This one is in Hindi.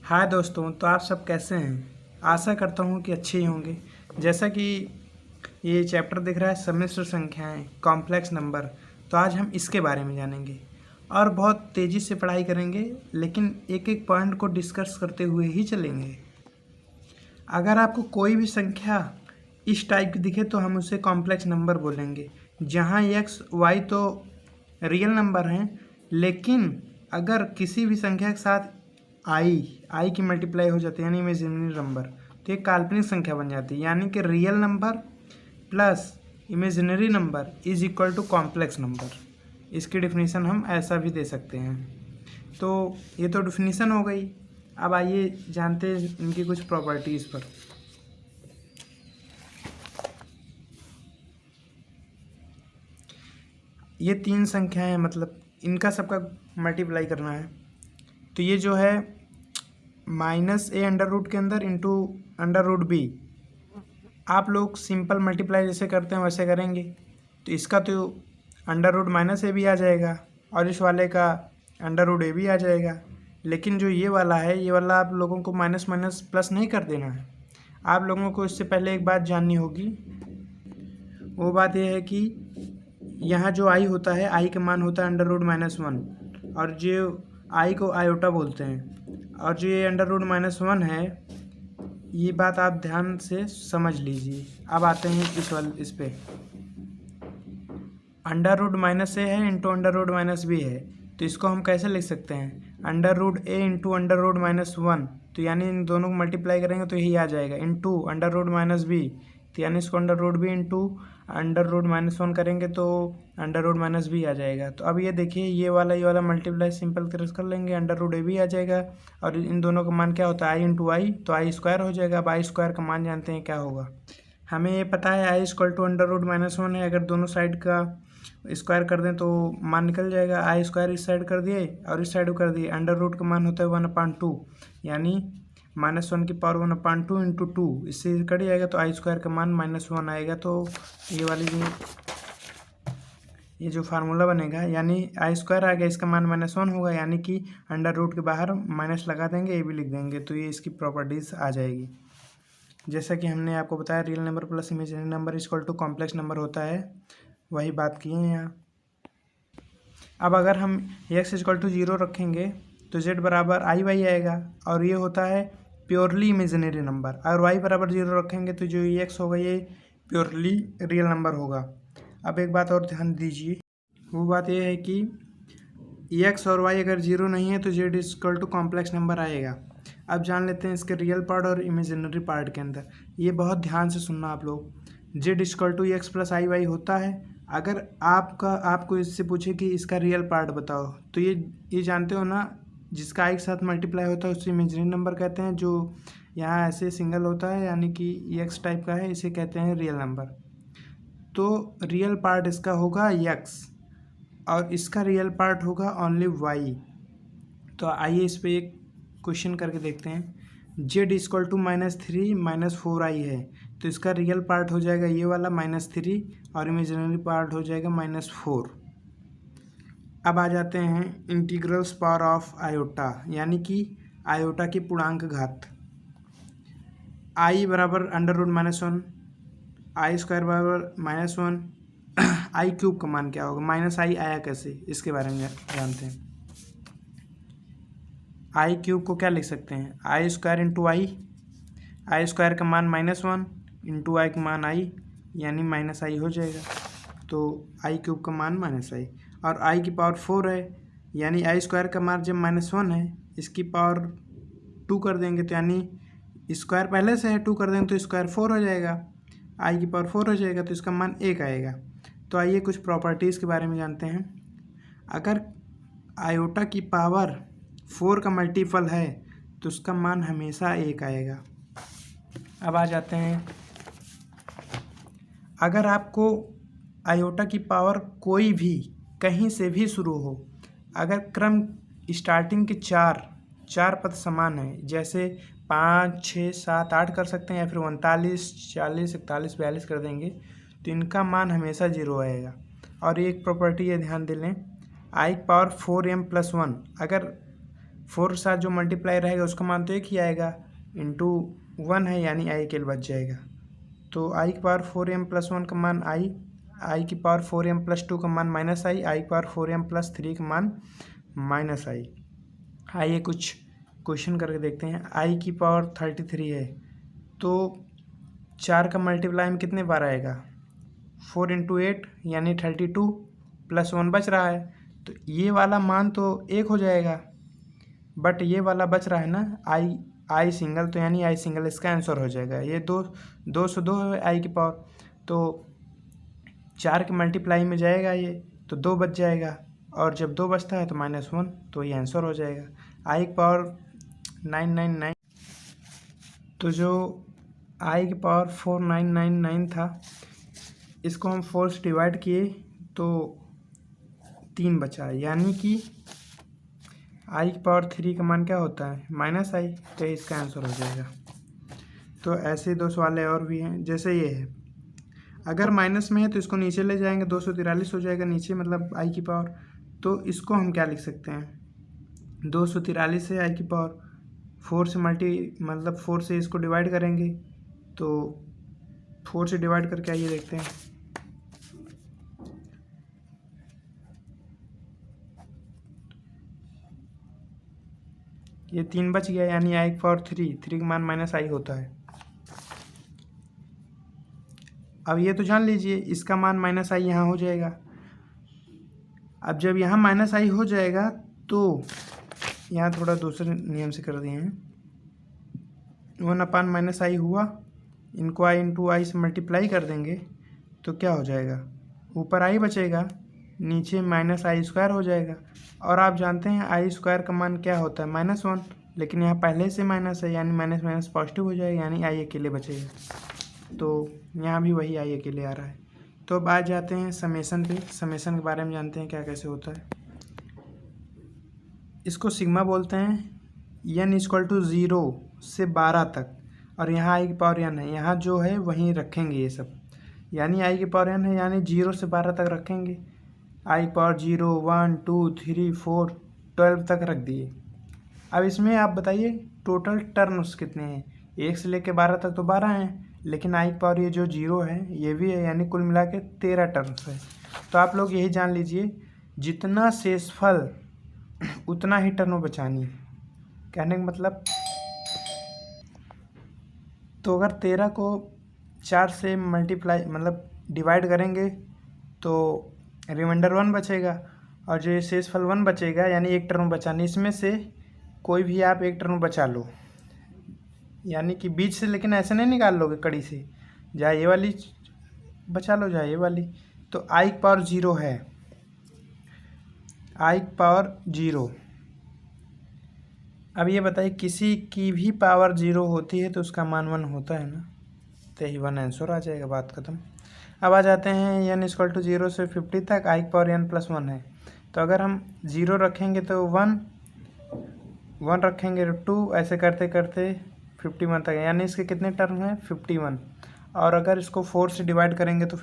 हाय दोस्तों, तो आप सब कैसे हैं। आशा करता हूँ कि अच्छे ही होंगे। जैसा कि ये चैप्टर दिख रहा है सम्मिश्र संख्याएं, कॉम्प्लेक्स नंबर, तो आज हम इसके बारे में जानेंगे और बहुत तेज़ी से पढ़ाई करेंगे, लेकिन एक एक पॉइंट को डिस्कस करते हुए ही चलेंगे। अगर आपको कोई भी संख्या इस टाइप की दिखे तो हम उसे कॉम्प्लेक्स नंबर बोलेंगे, जहाँ एक्स वाई तो रियल नंबर हैं, लेकिन अगर किसी भी संख्या के साथ आई की मल्टीप्लाई हो जाती है यानी इमेजिनरी नंबर, तो एक काल्पनिक संख्या बन जाती है। यानी कि real number plus imaginary number is equal to complex number. इसकी डिफिनीसन हम ऐसा भी दे सकते हैं। तो ये तो डिफिनीसन हो गई। अब आइए जानते हैं इनकी कुछ प्रॉपर्टीज़ पर। ये तीन संख्याएं हैं, मतलब इनका सबका मल्टीप्लाई करना है। तो ये जो है -a अंडर रूट के अंदर इंटू अंडर रूट b, आप लोग सिंपल मल्टीप्लाई जैसे करते हैं वैसे करेंगे, तो इसका तो अंडर रूट -a भी आ जाएगा और इस वाले का अंडर रूट a भी आ जाएगा। लेकिन जो ये वाला है, ये वाला आप लोगों को माइनस माइनस प्लस नहीं कर देना है। आप लोगों को इससे पहले एक बात जाननी होगी। वो बात यह है कि यहाँ जो आई होता है, आई का मान होता है अंडर रूट -1, और जो आई को आयोटा बोलते हैं, और जो ये अंडर रूट -1 है, ये बात आप ध्यान से समझ लीजिए। अब आते हैं इस पे। अंडर रूट -a है इंटू अंडर रूट -b है, तो इसको हम कैसे लिख सकते हैं? Under root a into under root -1, तो यानी इन दोनों को मल्टीप्लाई करेंगे तो यही आ जाएगा, इंटू अंडर रूट -b, तो यानी इसको under root b into under root -1 करेंगे तो अंडर रूट -b आ जाएगा। तो अब ये देखिए, ये वाला मल्टीप्लाई सिंपल कर लेंगे, अंडर रूट a भी आ जाएगा, और इन दोनों का मान क्या होता है? आई इंटू आई, तो आई स्क्वायर हो जाएगा। अब आई स्क्वायर का मान जानते हैं क्या होगा? हमें ये पता है I equal to under root -1 है। अगर दोनों साइड का स्क्वायर कर दें तो मान निकल जाएगा। आई स्क्वायर इस साइड कर दिए और इस साइड कर दिए। अंडर रूट का मान होता है 1/2, यानी -1 की पावर 1/2 इंटू 2, इससे कट जाएगा तो आई स्क्वायर का मान -1 आएगा। तो ये जो फार्मूला बनेगा, यानी आई स्क्वायर आ गया, इसका मान -1 होगा, यानी कि अंडर रूट के बाहर माइनस लगा देंगे, ये भी लिख देंगे, तो ये इसकी प्रॉपर्टीज़ आ जाएगी। जैसा कि हमने आपको बताया, real number plus imaginary number equal to complex number होता है, वही बात की है यहाँ। अब अगर हम x इक्वल टू 0 रखेंगे तो z बराबर आई वाई आएगा, और ये होता है प्योरली इमेजिनरी नंबर। अगर y बराबर 0 रखेंगे तो जो x होगा ये प्योरली रियल नंबर होगा। अब एक बात और ध्यान दीजिए, वो बात ये है कि x और y अगर 0 नहीं है तो z equal to complex number आएगा। अब जान लेते हैं इसके रियल पार्ट और इमेजिनरी पार्ट के अंदर। ये बहुत ध्यान से सुनना आप लोग। z equal to x plus i y होता है। अगर आपको इससे पूछे कि इसका रियल पार्ट बताओ, तो ये जानते हो ना, जिसका आई के साथ मल्टीप्लाई होता है उसे इमेजिनरी नंबर कहते हैं। जो यहाँ ऐसे सिंगल होता है यानी कि x टाइप का है, इसे कहते हैं रियल नंबर। तो रियल पार्ट इसका होगा x और इसका रियल पार्ट होगा ओनली y। तो आइए इस पर एक क्वेश्चन करके देखते हैं। z इक्वल टू -3 -4i है, तो इसका रियल पार्ट हो जाएगा ये वाला -3 और इमेजिनरी पार्ट हो जाएगा -4। अब आ जाते हैं इंटीग्रल्स पावर ऑफ आयोटा, यानी कि आयोटा की पूर्णांक घात। आई बराबर अंडर रूट -1, आई स्क्वायर बराबर -1, आई क्यूब का मान क्या होगा? माइनस आई आया कैसे, इसके बारे में जानते हैं। आई क्यूब को क्या लिख सकते हैं? आई स्क्वायर इंटू आई स्क्वायर का मान -1 इंटू आई का मान आई, यानी -i हो जाएगा। तो आई क्यूब का मान -i, और आई की पावर 4 है, यानी आई स्क्वायर का मान जब -1 है, इसकी पावर 2 कर देंगे, तो यानी स्क्वायर पहले से है, 2 कर देंगे तो स्क्वायर 4 हो जाएगा, आई की पावर 4 हो जाएगा, तो इसका मान 1 आएगा। तो आइए कुछ प्रॉपर्टीज़ के बारे में जानते हैं। अगर आयोटा की पावर 4 का मल्टीपल है तो उसका मान हमेशा 1 आएगा। अब आ जाते हैं, अगर आपको आयोटा की पावर कोई भी कहीं से भी शुरू हो, अगर क्रम स्टार्टिंग के चार पद समान है, जैसे 5, 6, 7, 8 कर सकते हैं, या फिर 39, 40, 41, 42 कर देंगे, तो इनका मान हमेशा 0 आएगा। और एक प्रॉपर्टी ये ध्यान दे लें, आई पावर 4m+1, अगर 4 के साथ जो मल्टीप्लाई रहेगा उसका मान तो एक ही आएगा, इंटू 1 है यानी आई अकेले बच जाएगा। तो आई की पावर 4m + 1 का मान आई की पावर 4m + 2 का मान -i, आई की पावर 4m + 3 का मान -i। आइए कुछ क्वेश्चन करके देखते हैं। आई की पावर 33 है तो 4 का मल्टीप्लाई में कितने बार आएगा, 4 × 8 यानी 32 + 1 बच रहा है, तो ये वाला मान तो 1 हो जाएगा, बट ये वाला बच रहा है ना आई सिंगल, तो यानी आई सिंगल इसका आंसर हो जाएगा। ये 202 है आई की पावर, तो 4 के मल्टीप्लाई में जाएगा ये, तो 2 बच जाएगा, और जब 2 बचता है तो -1, तो ये आंसर हो जाएगा। आई की पावर 999, तो जो आई की पावर 4999 था, इसको हम 4 से डिवाइड किए तो 3 बचा, यानी कि आई की पावर 3 का मान क्या होता है, -i, तो इसका आंसर हो जाएगा। तो ऐसे 2 सवाल और भी हैं, जैसे ये है, अगर माइनस में है तो इसको नीचे ले जाएंगे, 243 हो जाएगा नीचे, मतलब आई की पावर। तो इसको हम क्या लिख सकते हैं, 243 है आई की पावर, 4 से मतलब 4 से इसको डिवाइड करेंगे, तो 4 से डिवाइड करके आइए देखते हैं। ये 3 बच गया, यानी आई की पावर 3 का मान -i होता है। अब ये तो जान लीजिए इसका मान -i यहाँ हो जाएगा। अब जब यहाँ -i हो जाएगा तो यहाँ थोड़ा दूसरे नियम से कर दिए हैं, 1/-i हुआ, इनको i × i से मल्टीप्लाई कर देंगे तो क्या हो जाएगा, ऊपर i बचेगा, नीचे -i² हो जाएगा। और आप जानते हैं i² का मान क्या होता है, -1, लेकिन यहाँ पहले से माइनस है यानी माइनस माइनस पॉजिटिव हो जाएगा, यानी i अकेले बचेगा। तो यहाँ भी वही i अकेले आ रहा है। तो अब आ जाते हैं समेसन पे। समेसन के बारे में जानते हैं क्या कैसे होता है। इसको सिग्मा बोलते हैं, n = 0 से 12 तक, और यहाँ i की पावर n है, यहाँ जो है वहीं रखेंगे ये सब, यानी i की पावर n है यानी 0 से 12 तक रखेंगे। i की पावर 0, 1, 2, 3, 4, 12 तक रख दिए। अब इसमें आप बताइए टोटल टर्म्स कितने हैं, 1 से लेकर 12 तक तो 12 हैं, लेकिन i की पावर ये जो 0 है ये भी है, यानी कुल मिला के 13 टर्म्स है। तो आप लोग यही जान लीजिए, जितना शेषफल उतना ही टर्म बचानी है। कहने का मतलब, तो अगर 13 को 4 से मल्टीप्लाई मतलब डिवाइड करेंगे तो रिमाइंडर 1 बचेगा, और जो शेषफल 1 बचेगा यानी एक टर्म बचानी, इसमें से कोई भी आप एक टर्म बचा लो, यानी कि बीच से, लेकिन ऐसे नहीं निकाल लोगे कड़ी से, चाहे ये वाली बचा लो चाहे ये वाली। तो i की पावर 0 है, i की पावर 0। अब ये बताइए किसी की भी पावर 0 होती है तो उसका मान 1 होता है ना, तो यही 1 आंसर आ जाएगा, बात खत्म। अब आ जाते हैं n = 0 से 50 तक, i की पावर n + 1 है, तो अगर हम 0 रखेंगे तो 1 रखेंगे तो 2, ऐसे करते करते 51 तक, यानी इसके कितने टर्म हैं, 51। और अगर इसको 4 से डिवाइड करेंगे तो